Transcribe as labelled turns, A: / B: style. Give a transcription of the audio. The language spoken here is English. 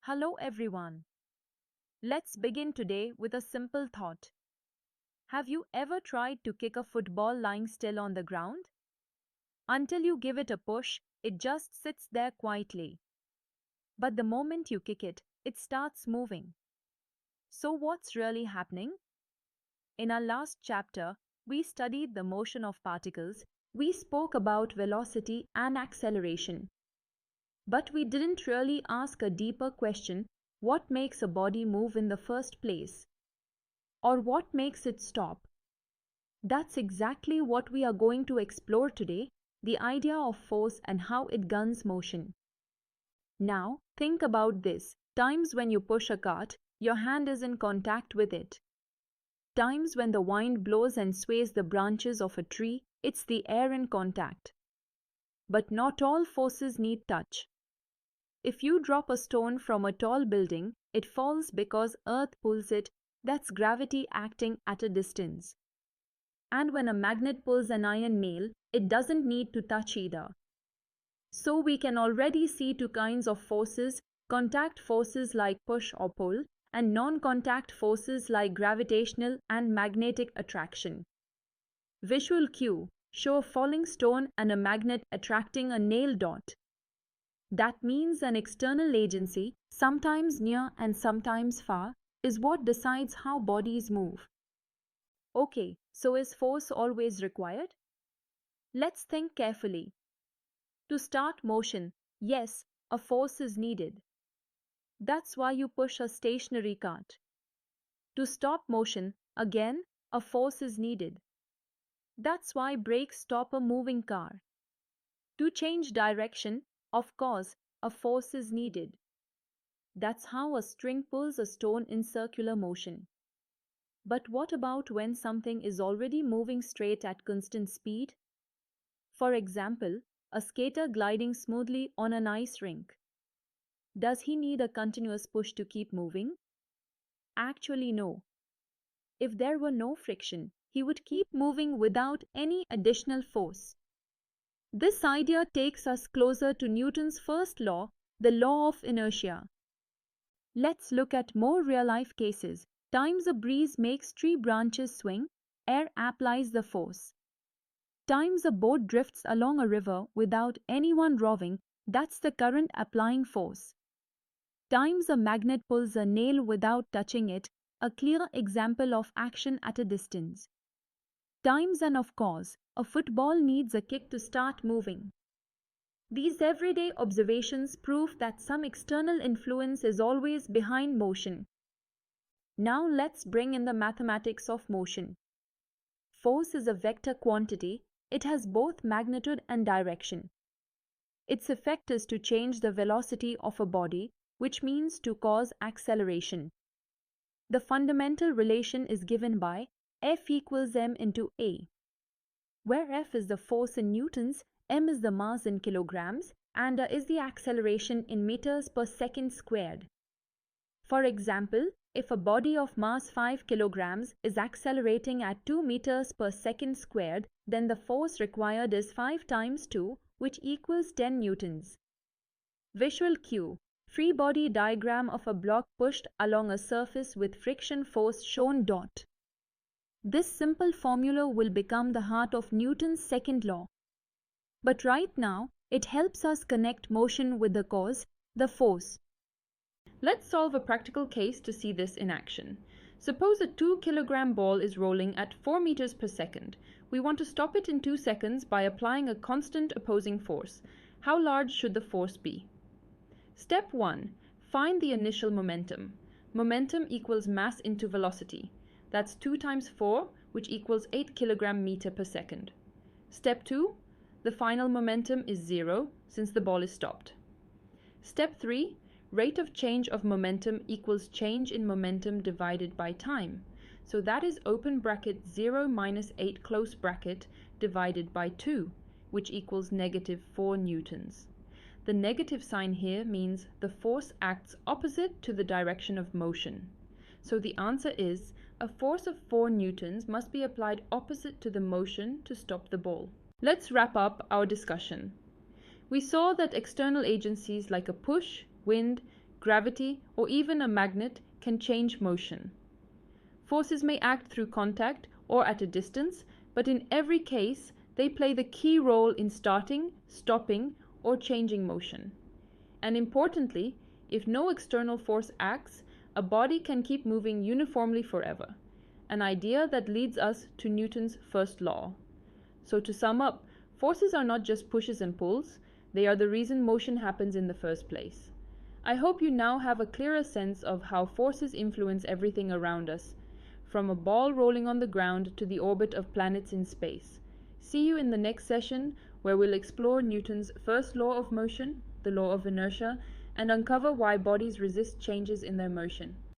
A: Hello everyone. Let's begin today with a simple thought. Have you ever tried to kick a football lying still on the ground? Until you give it a push, it just sits there quietly. But the moment you kick it, it starts moving. So what's really happening? In our last chapter, we studied the motion of particles. We spoke about velocity and acceleration. But we didn't really ask a deeper question: what makes a body move in the first place? Or what makes it stop? That's exactly what we are going to explore today: the idea of force and how it governs motion. Now, think about this. Times when you push a cart, your hand is in contact with it. Times when the wind blows and sways the branches of a tree, it's the air in contact. But not all forces need touch. If you drop a stone from a tall building, it falls because earth pulls it. That's gravity acting at a distance. And when a magnet pulls an iron nail, it doesn't need to touch either. So we can already see two kinds of forces: contact forces like push or pull, and non-contact forces like gravitational and magnetic attraction. Visual cue: show a falling stone and a magnet attracting a nail dot. That means an external agency, sometimes near and sometimes far, is what decides how bodies move. Okay, so is force always required? Let's think carefully. To start motion, yes, a force is needed. That's why you push a stationary cart. To stop motion, again, a force is needed. That's why brakes stop a moving car. To change direction, of course, a force is needed. That's how a string pulls a stone in circular motion. But what about when something is already moving straight at constant speed? For example, a skater gliding smoothly on an ice rink. Does he need a continuous push to keep moving? Actually, no. If there were no friction, he would keep moving without any additional force. This idea takes us closer to Newton's first law, the law of inertia. Let's look at more real-life cases. Times a breeze makes tree branches swing, air applies the force. Times a boat drifts along a river without anyone rowing, that's the current applying force. Times a magnet pulls a nail without touching it, a clear example of action at a distance. Times and of course, a football needs a kick to start moving. These everyday observations prove that some external influence is always behind motion. Now let's bring in the mathematics of motion. Force is a vector quantity. It has both magnitude and direction. Its effect is to change the velocity of a body, which means to cause acceleration. The fundamental relation is given by F equals m into A, where F is the force in newtons, m is the mass in kilograms, and A is the acceleration in meters per second squared. For example, if a body of mass 5 kilograms is accelerating at 2 meters per second squared, then the force required is 5 times 2, which equals 10 newtons. Visual cue: free body diagram of a block pushed along a surface with friction force shown dot. This simple formula will become the heart of Newton's second law. But right now, it helps us connect motion with the cause, the force. Let's solve a practical case to see this in action. Suppose a 2-kilogram ball is rolling at 4 meters per second. We want to stop it in 2 seconds by applying a constant opposing force. How large should the force be? Step 1. Find the initial momentum. Momentum equals mass into velocity. That's 2 times 4, which equals 8 kilogram meter per second. Step 2. The final momentum is 0, since the ball is stopped. Step 3. Rate of change of momentum equals change in momentum divided by time. So that is open bracket 0 minus 8 close bracket divided by 2, which equals negative 4 newtons. The negative sign here means the force acts opposite to the direction of motion. So the answer is a force of 4 newtons must be applied opposite to the motion to stop the ball. Let's wrap up our discussion. We saw that external agencies like a push, wind, gravity, or even a magnet can change motion. Forces may act through contact or at a distance, but in every case, they play the key role in starting, stopping, or changing motion. And importantly, if no external force acts, a body can keep moving uniformly forever, an idea that leads us to Newton's first law. So to sum up, forces are not just pushes and pulls, they are the reason motion happens in the first place. I hope you now have a clearer sense of how forces influence everything around us, from a ball rolling on the ground to the orbit of planets in space. See you in the next session, where we'll explore Newton's first law of motion, the law of inertia, and uncover why bodies resist changes in their motion.